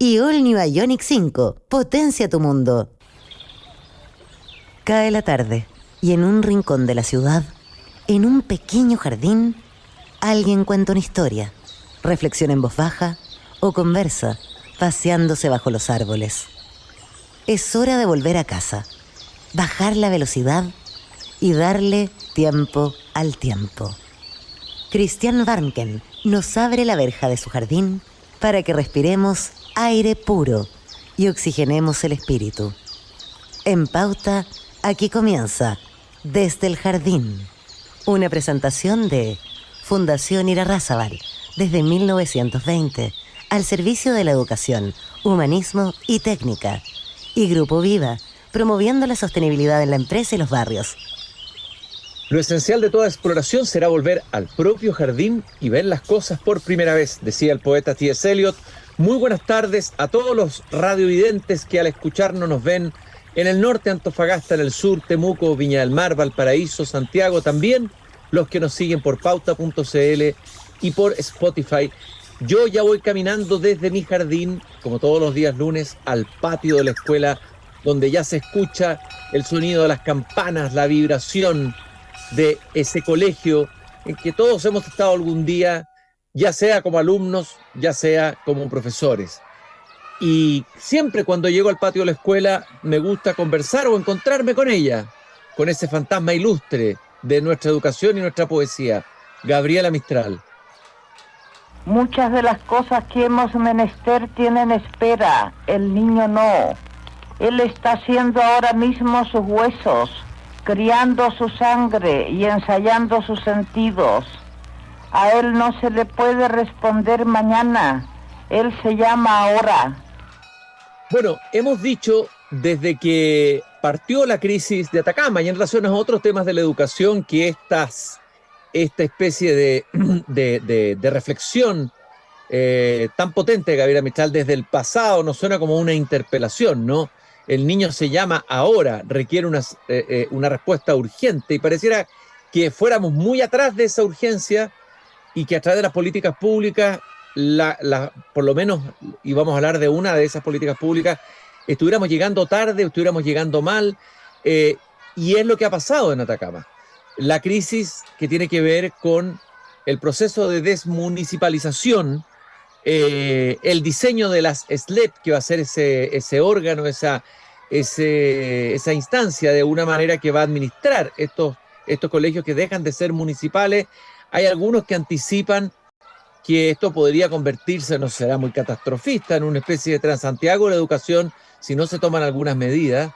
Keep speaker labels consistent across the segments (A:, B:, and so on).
A: y All New Ioniq 5 potencia tu mundo. Cae la tarde y en un rincón de la ciudad, en un pequeño jardín, alguien cuenta una historia, reflexiona en voz baja o conversa, paseándose bajo los árboles. Es hora de volver a casa, bajar la velocidad y darle tiempo al tiempo. Christian Warnken nos abre la verja de su jardín para que respiremos aire puro y oxigenemos el espíritu. En Pauta, aquí comienza Desde el Jardín, una presentación de Fundación Irarrázaval, desde 1920, al servicio de la educación, humanismo y técnica, y Grupo Viva, promoviendo la sostenibilidad en la empresa y los barrios.
B: Lo esencial de toda exploración será volver al propio jardín y ver las cosas por primera vez, decía el poeta T.S. Eliot. Muy buenas tardes a todos los radiovidentes que al escucharnos nos ven en el norte, Antofagasta, en el sur, Temuco, Viña del Mar, Valparaíso, Santiago, también los que nos siguen por pauta.cl y por Spotify. Yo ya voy caminando desde mi jardín, como todos los días lunes, al patio de la escuela, donde ya se escucha el sonido de las campanas, la vibración de ese colegio en que todos hemos estado algún día, ya sea como alumnos, ya sea como profesores. Y siempre cuando llego al patio de la escuela me gusta conversar o encontrarme con ella, con ese fantasma ilustre de nuestra educación y nuestra poesía, Gabriela Mistral.
C: Muchas de las cosas que hemos menester tienen espera, el niño no. Él está haciendo ahora mismo sus huesos, criando su sangre y ensayando sus sentidos. A él no se le puede responder mañana, él se llama ahora.
B: Bueno, hemos dicho desde que partió la crisis de Atacama y en relación a otros temas de la educación que esta especie de reflexión tan potente de Gabriela Mistral desde el pasado nos suena como una interpelación, ¿no? El niño se llama ahora, requiere una respuesta urgente y pareciera que fuéramos muy atrás de esa urgencia y que a través de las políticas públicas, por lo menos, y vamos a hablar de una de esas políticas públicas, estuviéramos llegando tarde, estuviéramos llegando mal, y es lo que ha pasado en Atacama. La crisis que tiene que ver con el proceso de desmunicipalización, el diseño de las SLEP, que va a ser ese órgano, esa instancia de una manera que va a administrar estos colegios que dejan de ser municipales. Hay algunos que anticipan que esto podría convertirse, no será muy catastrofista, en una especie de Transantiago de la educación si no se toman algunas medidas.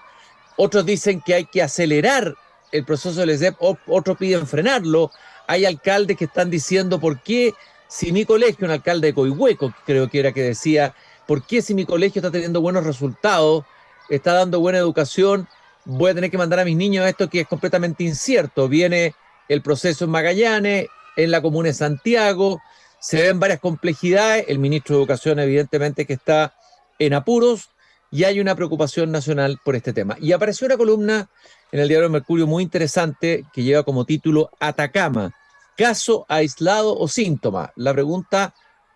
B: Otros dicen que hay que acelerar el proceso del SLEP, otros piden frenarlo. Hay alcaldes que están diciendo, ¿por qué si mi colegio, un alcalde de Coihueco, creo que era que decía, ¿por qué si mi colegio está teniendo buenos resultados, está dando buena educación, voy a tener que mandar a mis niños a esto que es completamente incierto? Viene el proceso en Magallanes, en la comuna de Santiago, se ven varias complejidades, el ministro de Educación evidentemente que está en apuros y hay una preocupación nacional por este tema. Y apareció una columna en el diario Mercurio muy interesante que lleva como título Atacama, caso aislado o síntoma. La pregunta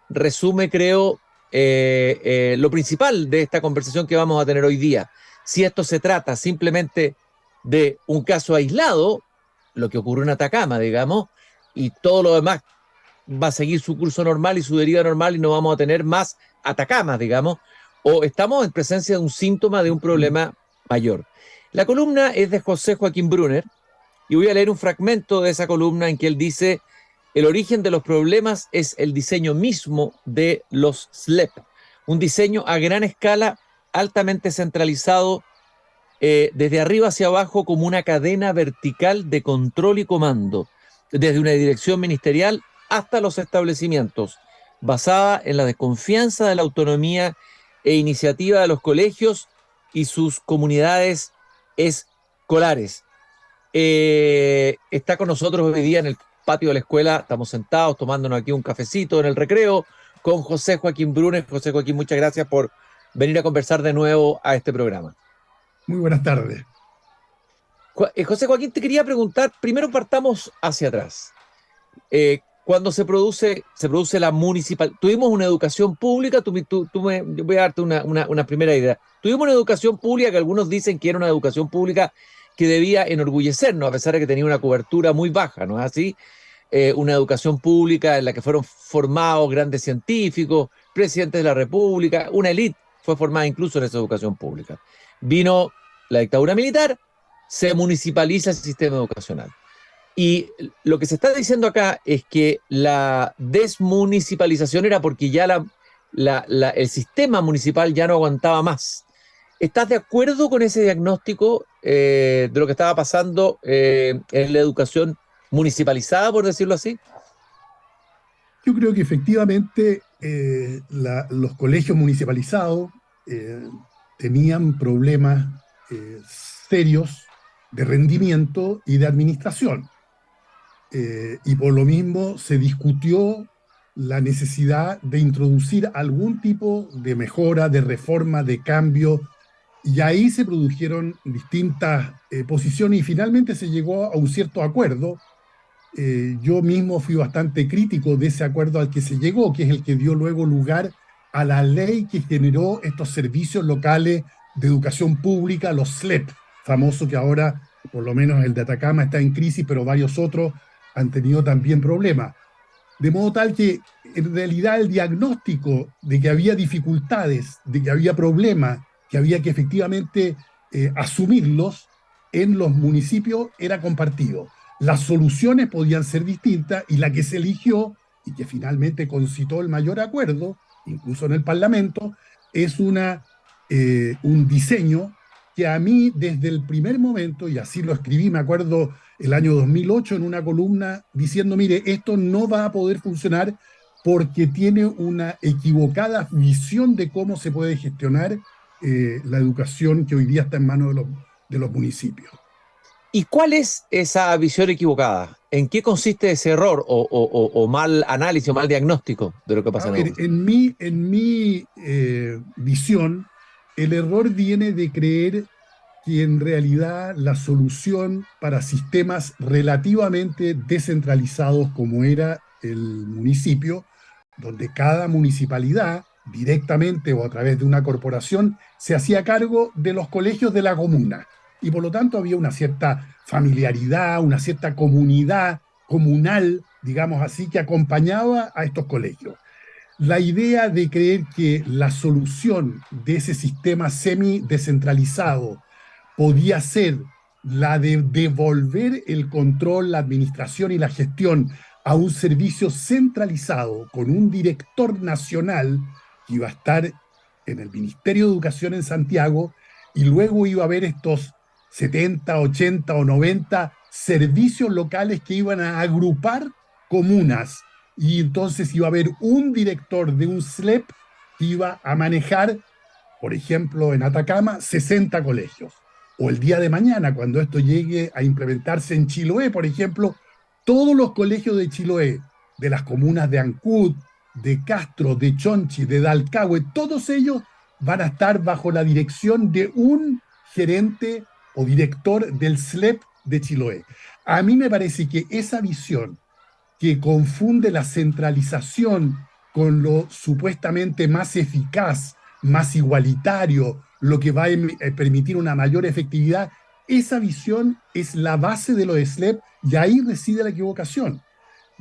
B: resume, creo, lo principal de esta conversación que vamos a tener hoy día. Si esto se trata simplemente de un caso aislado, lo que ocurrió en Atacama, digamos, y todo lo demás va a seguir su curso normal y su deriva normal y no vamos a tener más Atacamas, digamos, o estamos en presencia de un síntoma de un problema mayor. La columna es de José Joaquín Brunner y voy a leer un fragmento de esa columna en que él dice: el origen de los problemas es el diseño mismo de los SLEP, un diseño a gran escala, altamente centralizado, desde arriba hacia abajo como una cadena vertical de control y comando, desde una dirección ministerial hasta los establecimientos, basada en la desconfianza de la autonomía e iniciativa de los colegios y sus comunidades escolares. Está con nosotros hoy día en el patio de la escuela, estamos sentados tomándonos aquí un cafecito en el recreo con José Joaquín Brunner. José Joaquín, muchas gracias por venir a conversar de nuevo a este programa.
D: Muy buenas tardes.
B: José Joaquín, te quería preguntar, primero partamos hacia atrás. cuando se produce la municipal. Tuvimos una educación pública, yo voy a darte una primera idea. Tuvimos una educación pública que algunos dicen que era una educación pública que debía enorgullecernos, a pesar de que tenía una cobertura muy baja, ¿no es así? Una educación pública en la que fueron formados grandes científicos, presidentes de la República, una élite fue formada incluso en esa educación pública. Vino la dictadura militar, se municipaliza el sistema educacional. Y lo que se está diciendo acá es que la desmunicipalización era porque ya el sistema municipal ya no aguantaba más. ¿Estás de acuerdo con ese diagnóstico de lo que estaba pasando en la educación municipalizada, por decirlo así?
D: Yo creo que efectivamente los colegios municipalizados tenían problemas serios de rendimiento y de administración. Y por lo mismo se discutió la necesidad de introducir algún tipo de mejora, de reforma, de cambio, y ahí se produjeron distintas posiciones y finalmente se llegó a un cierto acuerdo. Yo mismo fui bastante crítico de ese acuerdo al que se llegó, que es el que dio luego lugar a la ley que generó estos servicios locales de educación pública, los SLEP, famoso que ahora, por lo menos el de Atacama, está en crisis, pero varios otros han tenido también problemas. De modo tal que, en realidad, el diagnóstico de que había dificultades, de que había problemas, que había que efectivamente asumirlos en los municipios era compartido. Las soluciones podían ser distintas y la que se eligió, y que finalmente concitó el mayor acuerdo, incluso en el Parlamento, es un diseño que a mí desde el primer momento, y así lo escribí, me acuerdo el año 2008 en una columna diciendo, mire, esto no va a poder funcionar porque tiene una equivocada visión de cómo se puede gestionar la educación que hoy día está en manos de los municipios.
B: ¿Y cuál es esa visión equivocada? ¿En qué consiste ese error o mal análisis o mal diagnóstico de lo que pasa en el mundo?
D: En mi visión, el error viene de creer que en realidad la solución para sistemas relativamente descentralizados como era el municipio, donde cada municipalidad, directamente o a través de una corporación, se hacía cargo de los colegios de la comuna. Y por lo tanto había una cierta familiaridad, una cierta comunidad comunal, digamos así, que acompañaba a estos colegios. La idea de creer que la solución de ese sistema semi-descentralizado podía ser la de devolver el control, la administración y la gestión a un servicio centralizado con un director nacional que iba a estar en el Ministerio de Educación en Santiago y luego iba a haber estos 70, 80 o 90 servicios locales que iban a agrupar comunas y entonces iba a haber un director de un SLEP que iba a manejar, por ejemplo, en Atacama, 60 colegios. O el día de mañana, cuando esto llegue a implementarse en Chiloé, por ejemplo, todos los colegios de Chiloé, de las comunas de Ancud, de Castro, de Chonchi, de Dalcahue, todos ellos van a estar bajo la dirección de un gerente o director del SLEP de Chiloé. A mí me parece que esa visión que confunde la centralización con lo supuestamente más eficaz, más igualitario, lo que va a permitir una mayor efectividad, esa visión es la base de lo de SLEP y ahí reside la equivocación.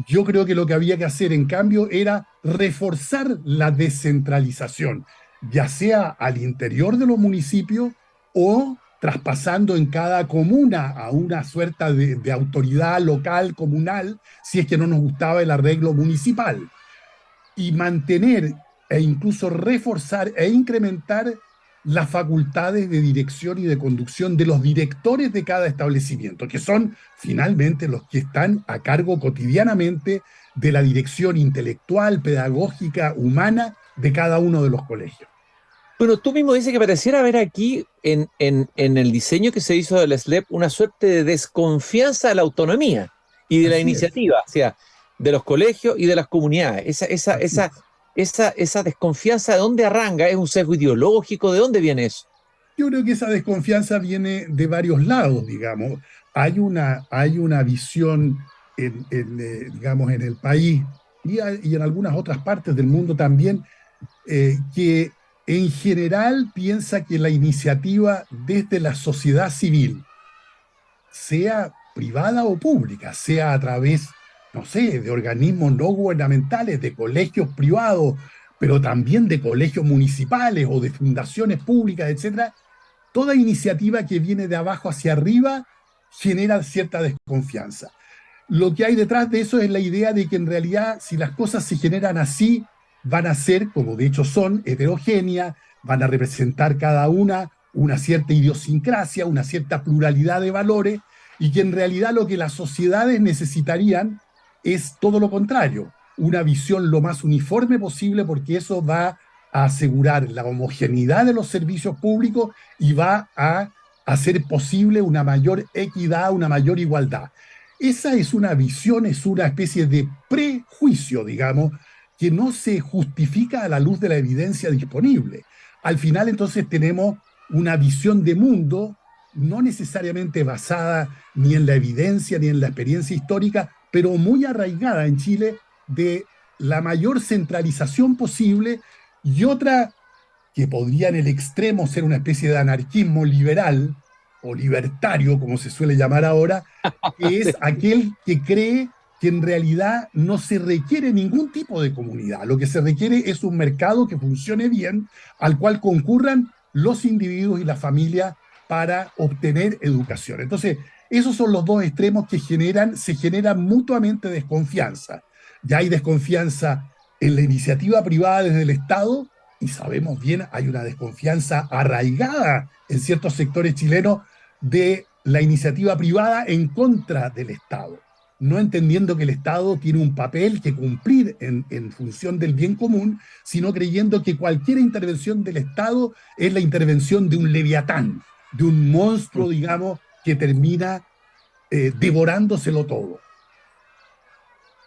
D: Yo creo que lo que había que hacer, en cambio, era reforzar la descentralización, ya sea al interior de los municipios o traspasando en cada comuna a una suerte de autoridad local, comunal, si es que no nos gustaba el arreglo municipal. Y mantener e incluso reforzar e incrementar las facultades de dirección y de conducción de los directores de cada establecimiento, que son finalmente los que están a cargo cotidianamente de la dirección intelectual, pedagógica, humana de cada uno de los colegios.
B: Bueno, tú mismo dices que pareciera haber aquí en el diseño que se hizo del SLEP una suerte de desconfianza de la autonomía y de la iniciativa, o sea, de los colegios y de las comunidades. Esa desconfianza, ¿de dónde arranca? ¿Es un sesgo ideológico? ¿De dónde viene eso?
D: Yo creo que esa desconfianza viene de varios lados, digamos. Hay una visión digamos, en el país y en algunas otras partes del mundo también, que en general piensa que la iniciativa desde la sociedad civil, sea privada o pública, sea a través, no sé, de organismos no gubernamentales, de colegios privados, pero también de colegios municipales o de fundaciones públicas, etcétera, toda iniciativa que viene de abajo hacia arriba genera cierta desconfianza. Lo que hay detrás de eso es la idea de que en realidad si las cosas se generan así, van a ser, como de hecho son, heterogéneas, van a representar cada una cierta idiosincrasia, una cierta pluralidad de valores, y que en realidad lo que las sociedades necesitarían es todo lo contrario, una visión lo más uniforme posible, porque eso va a asegurar la homogeneidad de los servicios públicos y va a hacer posible una mayor equidad, una mayor igualdad. Esa es una visión, es una especie de prejuicio, digamos, que no se justifica a la luz de la evidencia disponible. Al final, entonces, tenemos una visión de mundo no necesariamente basada ni en la evidencia ni en la experiencia histórica, pero muy arraigada en Chile de la mayor centralización posible, y otra que podría en el extremo ser una especie de anarquismo liberal o libertario, como se suele llamar ahora, que es aquel que cree que en realidad no se requiere ningún tipo de comunidad. Lo que se requiere es un mercado que funcione bien, al cual concurran los individuos y la familia para obtener educación. Entonces, esos son los dos extremos que se generan mutuamente desconfianza. Ya hay desconfianza en la iniciativa privada desde el Estado, y sabemos bien, hay una desconfianza arraigada en ciertos sectores chilenos de la iniciativa privada en contra del Estado, no entendiendo que el Estado tiene un papel que cumplir en función del bien común, sino creyendo que cualquier intervención del Estado es la intervención de un leviatán, de un monstruo, digamos, que termina devorándoselo todo.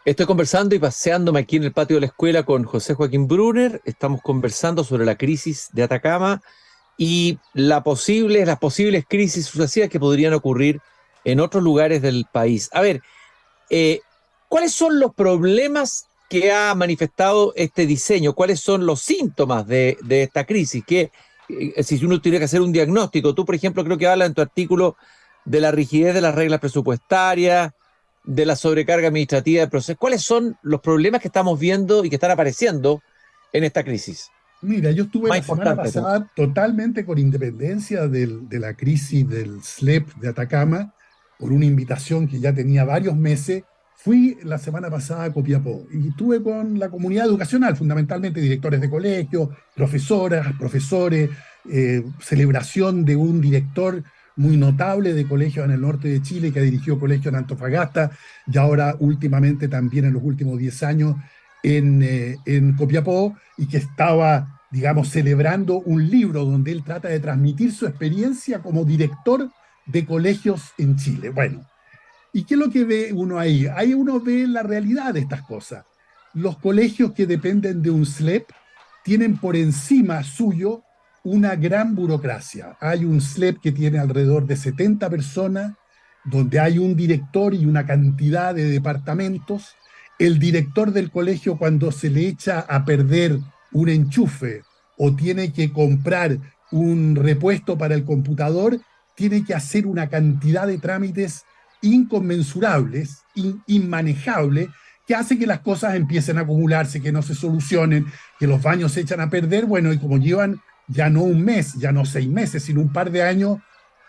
B: Estoy conversando y paseándome aquí en el patio de la escuela con José Joaquín Brunner. Estamos conversando sobre la crisis de Atacama y las posibles crisis sucesivas que podrían ocurrir en otros lugares del país. A ver, ¿cuáles son los problemas que ha manifestado este diseño? ¿Cuáles son los síntomas de esta crisis? Si uno tuviera que hacer un diagnóstico, tú, por ejemplo, creo que hablas en tu artículo de la rigidez de las reglas presupuestarias, de la sobrecarga administrativa del proceso. ¿Cuáles son los problemas que estamos viendo y que están apareciendo en esta crisis?
D: Mira, yo estuve
B: Más
D: la semana
B: importante,
D: pasada totalmente con independencia de la crisis del SLEP de Atacama, por una invitación que ya tenía varios meses. Fui la semana pasada a Copiapó y estuve con la comunidad educacional, fundamentalmente directores de colegios, profesoras, profesores, celebración de un director muy notable de colegios en el norte de Chile que ha dirigido colegios en Antofagasta y ahora últimamente también en los últimos 10 años en Copiapó, y que estaba, digamos, celebrando un libro donde él trata de transmitir su experiencia como director de colegios en Chile. Bueno, ¿y qué es lo que ve uno ahí? Ahí uno ve la realidad de estas cosas. Los colegios que dependen de un SLEP tienen por encima suyo una gran burocracia. Hay un SLEP que tiene alrededor de 70 personas, donde hay un director y una cantidad de departamentos. El director del colegio, cuando se le echa a perder un enchufe o tiene que comprar un repuesto para el computador, tiene que hacer una cantidad de trámites inconmensurables, inmanejables, que hace que las cosas empiecen a acumularse, que no se solucionen, que los baños se echan a perder. Bueno, y como llevan ya no un mes, ya no 6 meses, sino un par de años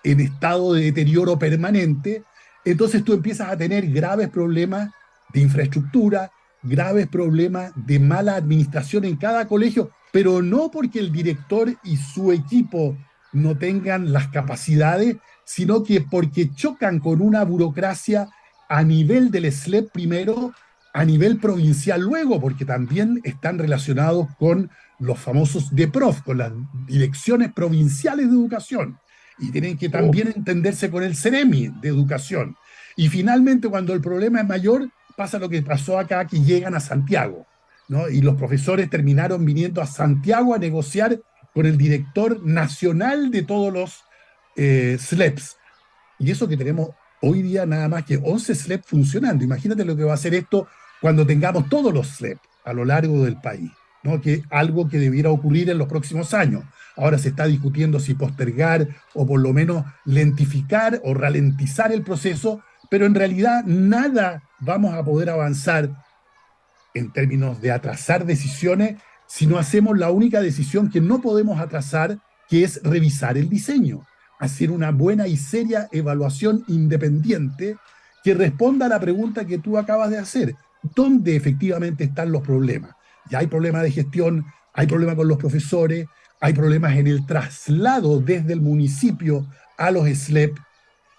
D: en estado de deterioro permanente, entonces tú empiezas a tener graves problemas de infraestructura, graves problemas de mala administración en cada colegio, pero no porque el director y su equipo no tengan las capacidades, sino que porque chocan con una burocracia a nivel del SLEP primero, a nivel provincial luego, porque también están relacionados con los famosos DEPROF, con las direcciones provinciales de educación, y tienen que también entenderse con el CEREMI de educación. Y finalmente, cuando el problema es mayor, pasa lo que pasó acá, que llegan a Santiago, ¿no? Y los profesores terminaron viniendo a Santiago a negociar con el director nacional de todos los SLEPs. Y eso que tenemos hoy día nada más que 11 SLEP funcionando. Imagínate lo que va a hacer esto cuando tengamos todos los SLEP a lo largo del país, ¿no? Que algo que debiera ocurrir en los próximos años. Ahora se está discutiendo si postergar o por lo menos lentificar o ralentizar el proceso, pero en realidad nada vamos a poder avanzar en términos de atrasar decisiones si no hacemos la única decisión que no podemos atrasar, que es revisar el diseño, hacer una buena y seria evaluación independiente que responda a la pregunta que tú acabas de hacer. ¿Dónde efectivamente están los problemas? Ya hay problemas de gestión, hay problemas con los profesores, hay problemas en el traslado desde el municipio a los SLEP.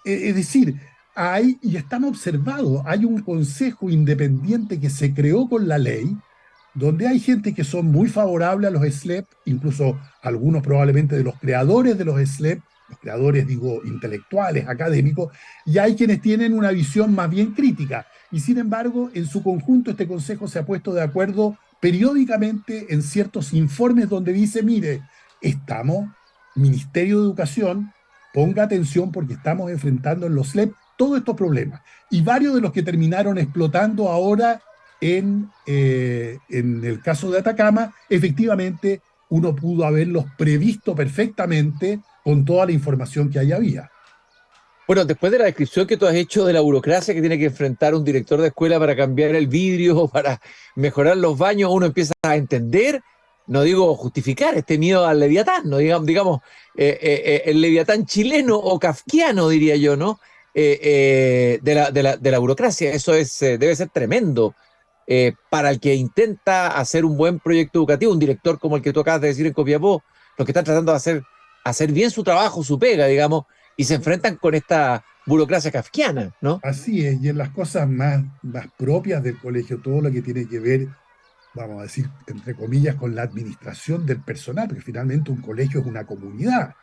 D: Es decir, hay, y están observados, hay un consejo independiente que se creó con la ley, donde hay gente que son muy favorables a los SLEP, incluso algunos probablemente de los creadores de los SLEP, los creadores, digo, intelectuales, académicos, y hay quienes tienen una visión más bien crítica. Y sin embargo, en su conjunto, este consejo se ha puesto de acuerdo periódicamente en ciertos informes donde dice, mire, estamos, Ministerio de Educación, ponga atención porque estamos enfrentando en los SLEP todos estos problemas. Y varios de los que terminaron explotando ahora en el caso de Atacama, efectivamente uno pudo haberlos previsto perfectamente con toda la información que ahí había.
B: Bueno, después de la descripción que tú has hecho de la burocracia que tiene que enfrentar un director de escuela para cambiar el vidrio o para mejorar los baños, uno empieza a entender, no digo justificar este miedo al Leviatán, ¿no? Digamos el Leviatán chileno o kafkiano, diría yo, ¿no? De la burocracia. Eso debe ser tremendo para el que intenta hacer un buen proyecto educativo, un director como el que tú acabas de decir en Copiapó, los que están tratando de hacer bien su trabajo, su pega, digamos, y se enfrentan con esta burocracia kafkiana, ¿no?
D: Así es, y en las cosas más propias del colegio, todo lo que tiene que ver, vamos a decir, entre comillas, con la administración del personal, porque finalmente un colegio es una comunidad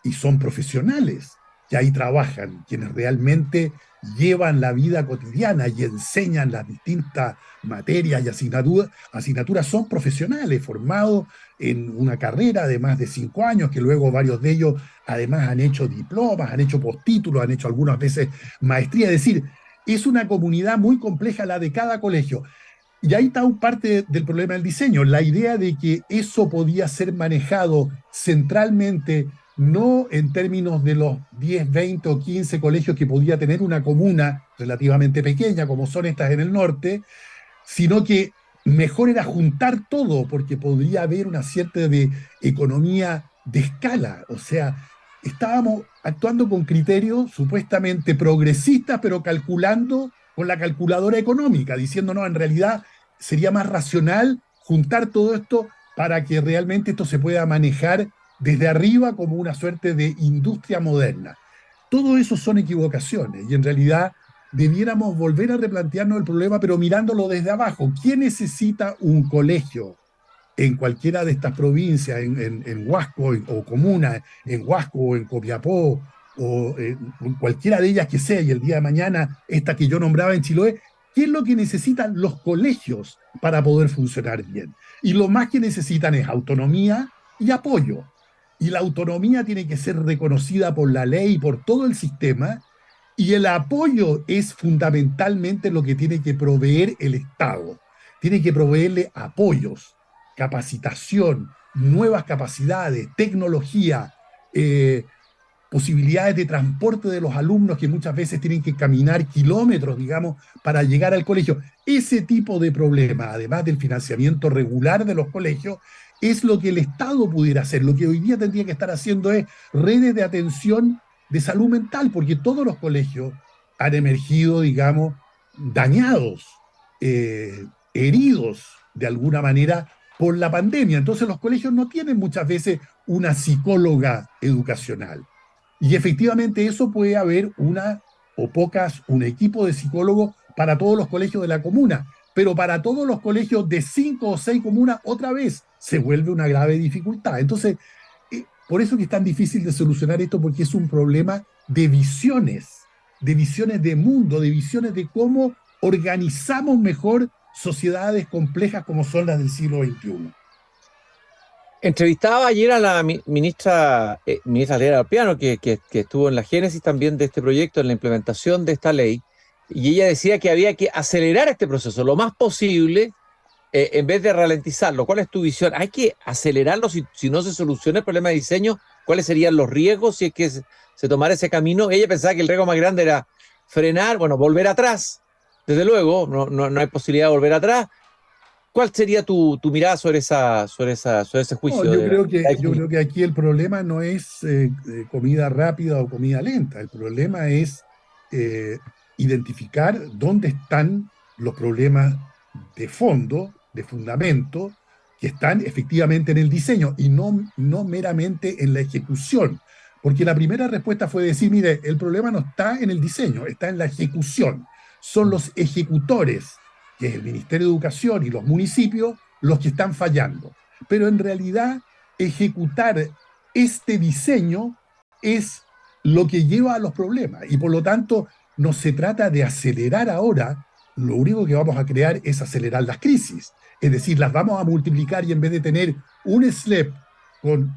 D: y son profesionales que ahí trabajan, quienes realmente llevan la vida cotidiana y enseñan las distintas materias y asignaturas son profesionales formados en una carrera de más de 5 años, que luego varios de ellos además han hecho diplomas, han hecho postítulos, han hecho algunas veces maestría. Es decir, es una comunidad muy compleja la de cada colegio. Y ahí está parte del problema del diseño, la idea de que eso podía ser manejado centralmente, no en términos de los 10, 20 o 15 colegios que podía tener una comuna relativamente pequeña, como son estas en el norte, sino que mejor era juntar todo, porque podría haber una cierta de economía de escala. O sea, estábamos actuando con criterios supuestamente progresistas, pero calculando con la calculadora económica, diciendo, no, en realidad sería más racional juntar todo esto para que realmente esto se pueda manejar desde arriba como una suerte de industria moderna. Todo eso son equivocaciones y en realidad debiéramos volver a replantearnos el problema, pero mirándolo desde abajo. ¿Quién necesita un colegio en cualquiera de estas provincias, en Huasco o comuna, en Huasco o en Copiapó, o en cualquiera de ellas que sea, y el día de mañana esta que yo nombraba en Chiloé? ¿Qué es lo que necesitan los colegios para poder funcionar bien? Y lo más que necesitan es autonomía y apoyo. Y la autonomía tiene que ser reconocida por la ley y por todo el sistema, y el apoyo es fundamentalmente lo que tiene que proveer el Estado. Tiene que proveerle apoyos, capacitación, nuevas capacidades, tecnología, posibilidades de transporte de los alumnos que muchas veces tienen que caminar kilómetros, digamos, para llegar al colegio. Ese tipo de problema, además del financiamiento regular de los colegios, es lo que el Estado pudiera hacer. Lo que hoy día tendría que estar haciendo es redes de atención de salud mental, porque todos los colegios han emergido, digamos, dañados, heridos de alguna manera por la pandemia. Entonces los colegios no tienen muchas veces una psicóloga educacional. Y efectivamente eso puede haber una o pocas, un equipo de psicólogos para todos los colegios de la comuna, pero para todos los colegios de 5 o 6 comunas otra vez se vuelve una grave dificultad. Entonces, por eso que es tan difícil de solucionar esto, porque es un problema de visiones de mundo, de visiones de cómo organizamos mejor sociedades complejas como son las del siglo XXI.
B: Entrevistaba ayer a la ministra Lera Alpiano, que estuvo en la génesis también de este proyecto, en la implementación de esta ley, y ella decía que había que acelerar este proceso lo más posible en vez de ralentizarlo. ¿Cuál es tu visión? ¿Hay que acelerarlo si no se soluciona el problema de diseño? ¿Cuáles serían los riesgos si es que se tomara ese camino? Ella pensaba que el riesgo más grande era frenar, bueno, volver atrás. Desde luego, no hay posibilidad de volver atrás. ¿Cuál sería tu mirada sobre ese
D: No,
B: juicio de la
D: yo creo que aquí el problema no es comida rápida o comida lenta. El problema es eh, identificar dónde están los problemas de fondo, de fundamento, que están efectivamente en el diseño y no meramente en la ejecución. Porque la primera respuesta fue decir, mire, el problema no está en el diseño, está en la ejecución. Son los ejecutores, que es el Ministerio de Educación y los municipios, los que están fallando. Pero en realidad ejecutar este diseño es lo que lleva a los problemas y por lo tanto no se trata de acelerar ahora, lo único que vamos a crear es acelerar las crisis, es decir, las vamos a multiplicar y en vez de tener un SLEP con,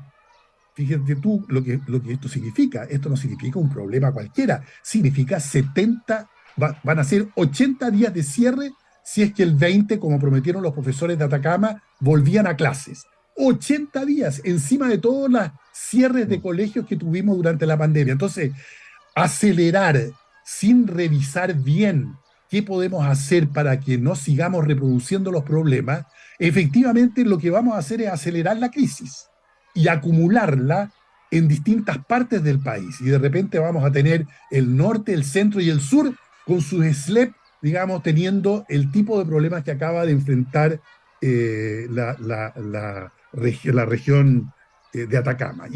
D: fíjate tú lo que esto significa, esto no significa un problema cualquiera, significa 70, van a ser 80 días de cierre si es que el 20, como prometieron los profesores de Atacama, volvían a clases. 80 días encima de todos los cierres de colegios que tuvimos durante la pandemia. Entonces, acelerar sin revisar bien qué podemos hacer para que no sigamos reproduciendo los problemas, efectivamente lo que vamos a hacer es acelerar la crisis y acumularla en distintas partes del país. Y de repente vamos a tener el norte, el centro y el sur con sus SLEP, digamos, teniendo el tipo de problemas que acaba de enfrentar la región de Atacama.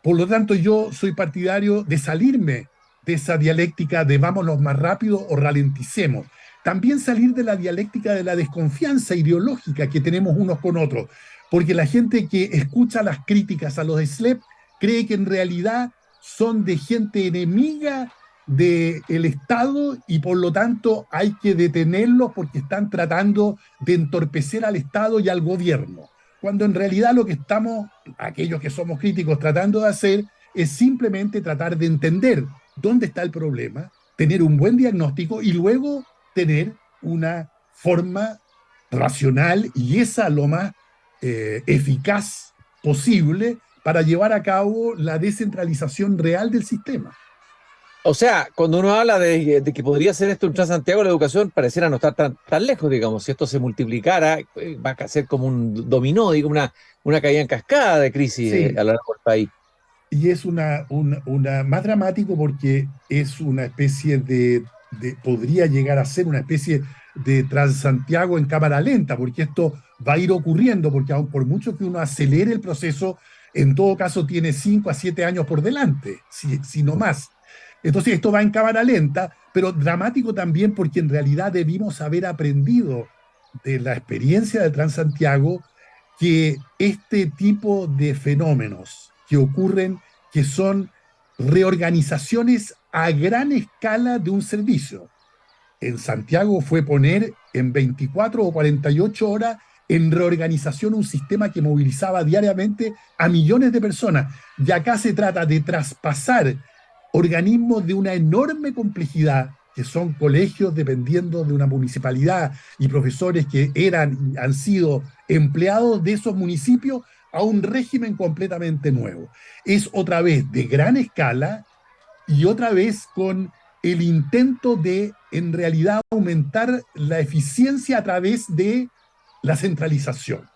D: Por lo tanto, yo soy partidario de salirme de esa dialéctica de vámonos más rápido o ralenticemos. También salir de la dialéctica de la desconfianza ideológica que tenemos unos con otros, porque la gente que escucha las críticas a los SLEP cree que en realidad son de gente enemiga del Estado y por lo tanto hay que detenerlos porque están tratando de entorpecer al Estado y al gobierno. Cuando en realidad lo que estamos, aquellos que somos críticos, tratando de hacer es simplemente tratar de entender dónde está el problema, tener un buen diagnóstico y luego tener una forma racional y esa lo más eficaz posible para llevar a cabo la descentralización real del sistema.
B: O sea, cuando uno habla de que podría ser esto un Transantiago, la educación pareciera no estar tan lejos, digamos. Si esto se multiplicara, va a ser como un dominó, digo, una caída en cascada de crisis
D: Sí,
B: a lo largo del país.
D: y es una más dramático porque es una especie podría llegar a ser una especie de Transantiago en cámara lenta, porque esto va a ir ocurriendo, porque aun por mucho que uno acelere el proceso, en todo caso tiene 5 a 7 años por delante, si no más. Entonces esto va en cámara lenta, pero dramático también porque en realidad debimos haber aprendido de la experiencia del Transantiago que este tipo de fenómenos que ocurren, que son reorganizaciones a gran escala de un servicio. En Santiago fue poner en 24 o 48 horas en reorganización un sistema que movilizaba diariamente a millones de personas. Y acá se trata de traspasar organismos de una enorme complejidad, que son colegios dependiendo de una municipalidad y profesores que han sido empleados de esos municipios a un régimen completamente nuevo. Es otra vez de gran escala y otra vez con el intento de, en realidad, aumentar la eficiencia a través de la centralización.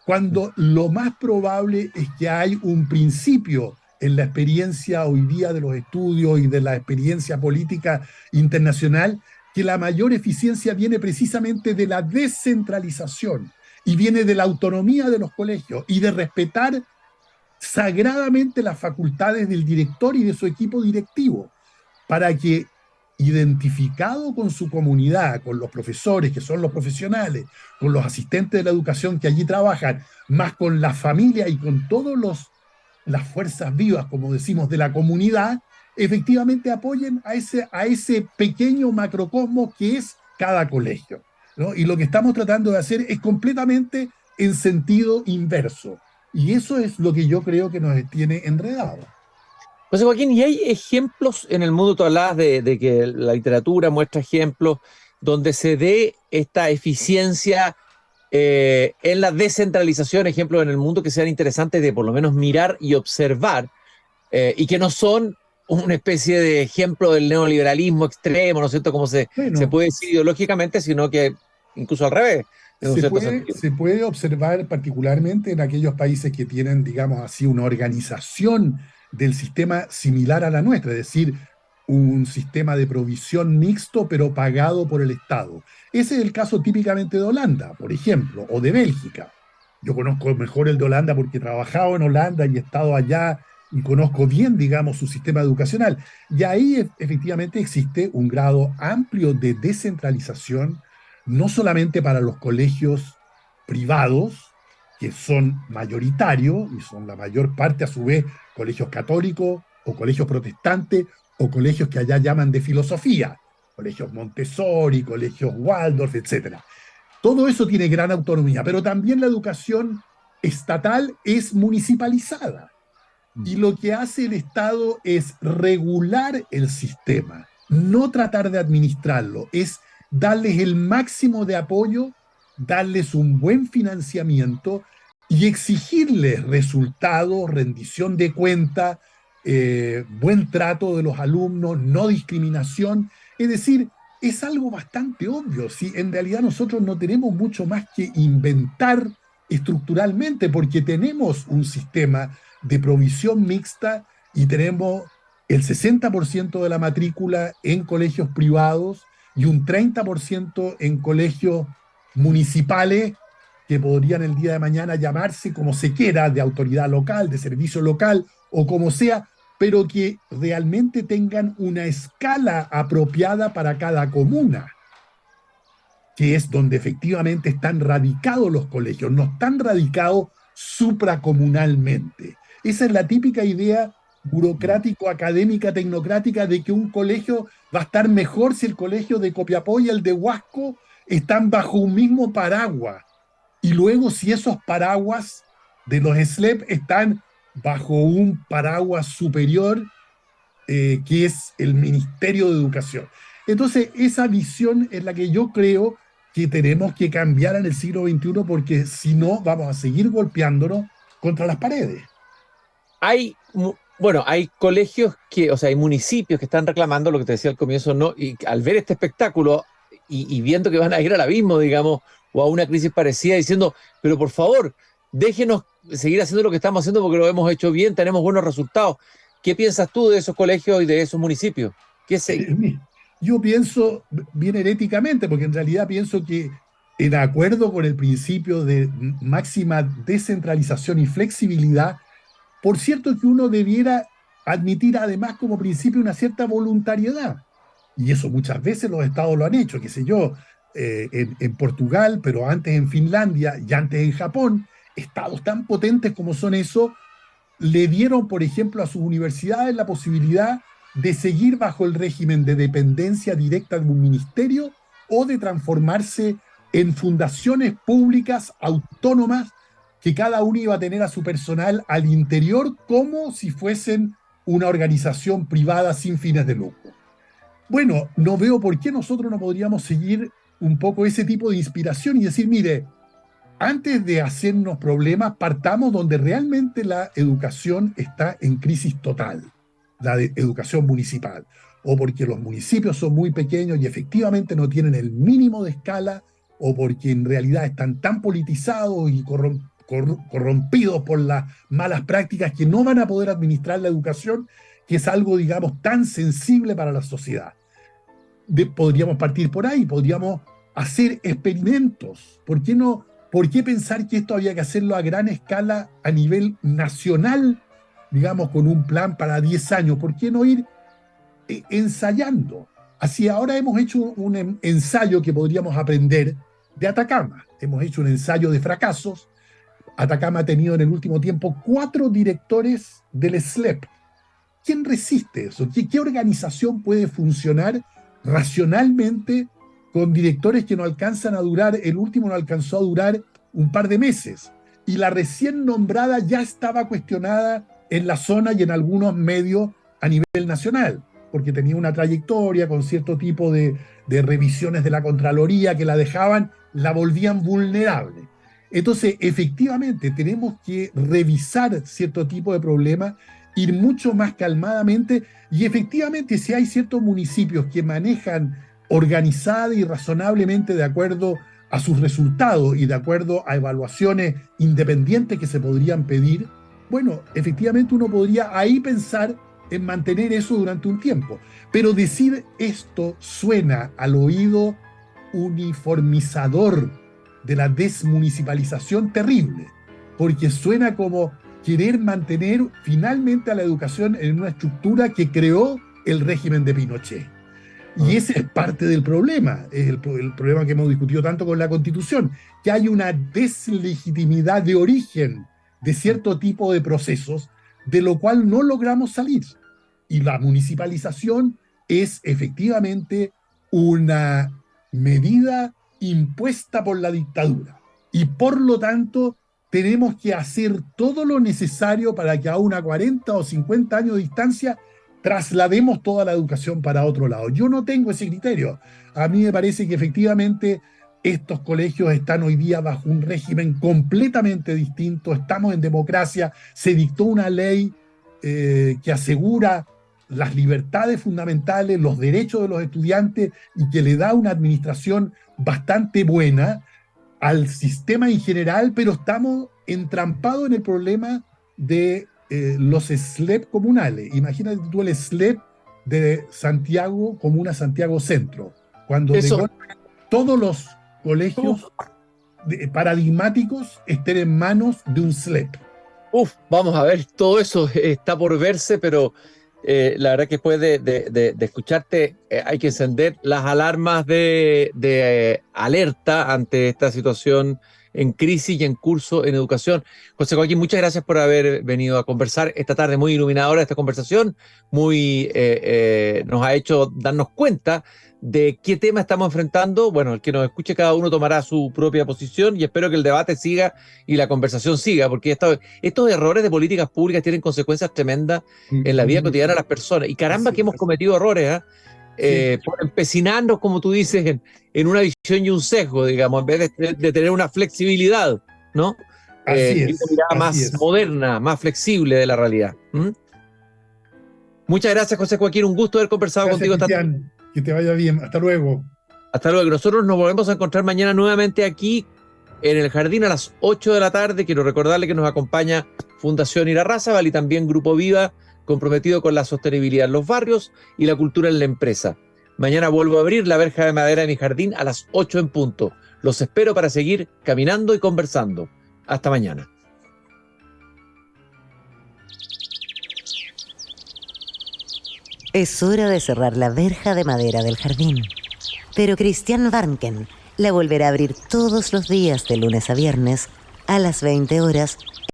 D: Cuando lo más probable es que hay un principio en la experiencia hoy día de los estudios y de la experiencia política internacional, que la mayor eficiencia viene precisamente de la descentralización y viene de la autonomía de los colegios y de respetar sagradamente las facultades del director y de su equipo directivo, para que, identificado con su comunidad, con los profesores, que son los profesionales, con los asistentes de la educación que allí trabajan, más con la familia y con todas las fuerzas vivas, como decimos, de la comunidad, efectivamente apoyen a ese pequeño macrocosmos que es cada colegio, ¿no? Y lo que estamos tratando de hacer es completamente en sentido inverso. Y eso es lo que yo creo que nos tiene enredados.
B: José Joaquín, ¿y hay ejemplos en el mundo? Tú hablabas de que la literatura muestra ejemplos donde se dé esta eficiencia en la descentralización, ejemplos en el mundo que sean interesantes de por lo menos mirar y observar, y que no son una especie de ejemplo del neoliberalismo extremo, ¿no es cierto?, como se
D: Bueno,
B: puede decir ideológicamente, sino que incluso al revés, en un cierto sentido.
D: se puede observar particularmente en aquellos países que tienen, digamos así, una organización del sistema similar a la nuestra, es decir, un sistema de provisión mixto pero pagado por el Estado. Ese es el caso típicamente de Holanda, por ejemplo, o de Bélgica. Yo conozco mejor el de Holanda porque he trabajado en Holanda y he estado allá y conozco bien, digamos, su sistema educacional. Y ahí efectivamente existe un grado amplio de descentralización, no solamente para los colegios privados, que son mayoritarios y son la mayor parte a su vez colegios católicos o colegios protestantes o colegios que allá llaman de filosofía, colegios Montessori, colegios Waldorf, etcétera. Todo eso tiene gran autonomía, pero también la educación estatal es municipalizada. Y lo que hace el Estado es regular el sistema, no tratar de administrarlo, es darles el máximo de apoyo, darles un buen financiamiento y exigirles resultados, rendición de cuenta, buen trato de los alumnos, no discriminación. Es decir, es algo bastante obvio. ¿Sí? En realidad nosotros no tenemos mucho más que inventar estructuralmente porque tenemos un sistema de provisión mixta y tenemos el 60% de la matrícula en colegios privados y un 30% en colegios municipales que podrían el día de mañana llamarse como se quiera, de autoridad local, de servicio local o como sea, pero que realmente tengan una escala apropiada para cada comuna, que es donde efectivamente están radicados los colegios, no están radicados supracomunalmente. Esa es la típica idea burocrático-académica, tecnocrática, de que un colegio va a estar mejor si el colegio de Copiapó y el de Huasco están bajo un mismo paraguas. Y luego si esos paraguas de los SLEP están bajo un paraguas superior, que es el Ministerio de Educación. Entonces, esa visión es la que yo creo que tenemos que cambiar en el siglo XXI, porque si no, vamos a seguir golpeándonos contra las paredes.
B: Bueno, hay colegios o sea, hay municipios que están reclamando lo que te decía al comienzo, ¿no? Y al ver este espectáculo y viendo que van a ir al abismo, digamos, o a una crisis parecida, diciendo, pero por favor, déjenos seguir haciendo lo que estamos haciendo porque lo hemos hecho bien, tenemos buenos resultados. ¿Qué piensas tú de esos colegios y de esos municipios?
D: Yo pienso bien heréticamente, porque en realidad pienso que en acuerdo con el principio de máxima descentralización y flexibilidad, por cierto que uno debiera admitir además como principio una cierta voluntariedad. Y eso muchas veces los estados lo han hecho, qué sé yo, en Portugal, pero antes en Finlandia y antes en Japón, estados tan potentes como son esos, le dieron, por ejemplo, a sus universidades la posibilidad de seguir bajo el régimen de dependencia directa de un ministerio o de transformarse en fundaciones públicas autónomas que cada uno iba a tener a su personal al interior como si fuesen una organización privada sin fines de lucro. Bueno, no veo por qué nosotros no podríamos seguir un poco ese tipo de inspiración y decir, mire, antes de hacernos problemas, partamos donde realmente la educación está en crisis total, la de educación municipal, o porque los municipios son muy pequeños y efectivamente no tienen el mínimo de escala, o porque en realidad están tan politizados y corrompidos por las malas prácticas que no van a poder administrar la educación, que es algo, digamos, tan sensible para la sociedad. Podríamos partir por ahí, podríamos hacer experimentos. ¿Por qué no? ¿Por qué pensar que esto había que hacerlo a gran escala a nivel nacional, digamos, con un plan para 10 años? ¿Por qué no ir ensayando? Así ahora hemos hecho un ensayo que podríamos aprender de Atacama. Hemos hecho un ensayo de fracasos. Atacama ha tenido en el último tiempo 4 directores del SLEP. ¿Quién resiste eso? ¿Qué organización puede funcionar racionalmente con directores que no alcanzan a durar? El último no alcanzó a durar un par de meses. y la recién nombrada ya estaba cuestionada en la zona y en algunos medios a nivel nacional, porque tenía una trayectoria con cierto tipo de revisiones de la Contraloría que la volvían vulnerable. Entonces, efectivamente, tenemos que revisar cierto tipo de problemas, ir mucho más calmadamente, y efectivamente, si hay ciertos municipios que manejan organizada y razonablemente de acuerdo a sus resultados y de acuerdo a evaluaciones independientes que se podrían pedir, bueno, efectivamente uno podría ahí pensar en mantener eso durante un tiempo. Pero decir esto suena al oído uniformizador de la desmunicipalización terrible, porque suena como querer mantener finalmente a la educación en una estructura que creó el régimen de Pinochet. Y ese es parte del problema, el problema que hemos discutido tanto con la Constitución, que hay una deslegitimidad de origen de cierto tipo de procesos, de lo cual no logramos salir. Y la municipalización es efectivamente una medida impuesta por la dictadura. Y por lo tanto, tenemos que hacer todo lo necesario para que a una 40 o 50 años de distancia traslademos toda la educación para otro lado. Yo no tengo ese criterio. A mí me parece que efectivamente estos colegios están hoy día bajo un régimen completamente distinto. Estamos en democracia. Se dictó una ley que asegura las libertades fundamentales, los derechos de los estudiantes y que le da una administración bastante buena al sistema en general, pero estamos entrampados en el problema de los SLEP comunales. Imagínate tú el SLEP de Santiago, Comuna Santiago Centro, cuando todos los colegios paradigmáticos estén en manos de un SLEP.
B: Vamos a ver, todo eso está por verse, pero la verdad que después de escucharte hay que encender las alarmas de alerta ante esta situación en crisis y en curso en educación. José Joaquín, muchas gracias por haber venido a conversar esta tarde, muy iluminadora esta conversación, nos ha hecho darnos cuenta de qué tema estamos enfrentando. Bueno, el que nos escuche, cada uno tomará su propia posición y espero que el debate siga y la conversación siga, porque estos errores de políticas públicas tienen consecuencias tremendas en la vida cotidiana de las personas. Y caramba, que hemos cometido errores, por empecinarnos, como tú dices, en una visión y un sesgo, digamos, en vez de tener una flexibilidad, ¿no? Y una mirada más moderna, más flexible de la realidad. Muchas gracias, José Joaquín, un gusto haber conversado contigo esta tarde.
D: Que te vaya bien, hasta luego.
B: Hasta luego, nosotros nos volvemos a encontrar mañana nuevamente aquí en el Jardín a las 8 de la tarde. Quiero recordarle que nos acompaña Fundación Irarrázaval y también Grupo Viva, comprometido con la sostenibilidad en los barrios y la cultura en la empresa. Mañana vuelvo a abrir la verja de madera de mi jardín a las 8 en punto. Los espero para seguir caminando y conversando. Hasta mañana.
A: Es hora de cerrar la verja de madera del jardín. Pero Christian Warnken la volverá a abrir todos los días de lunes a viernes a las 20 horas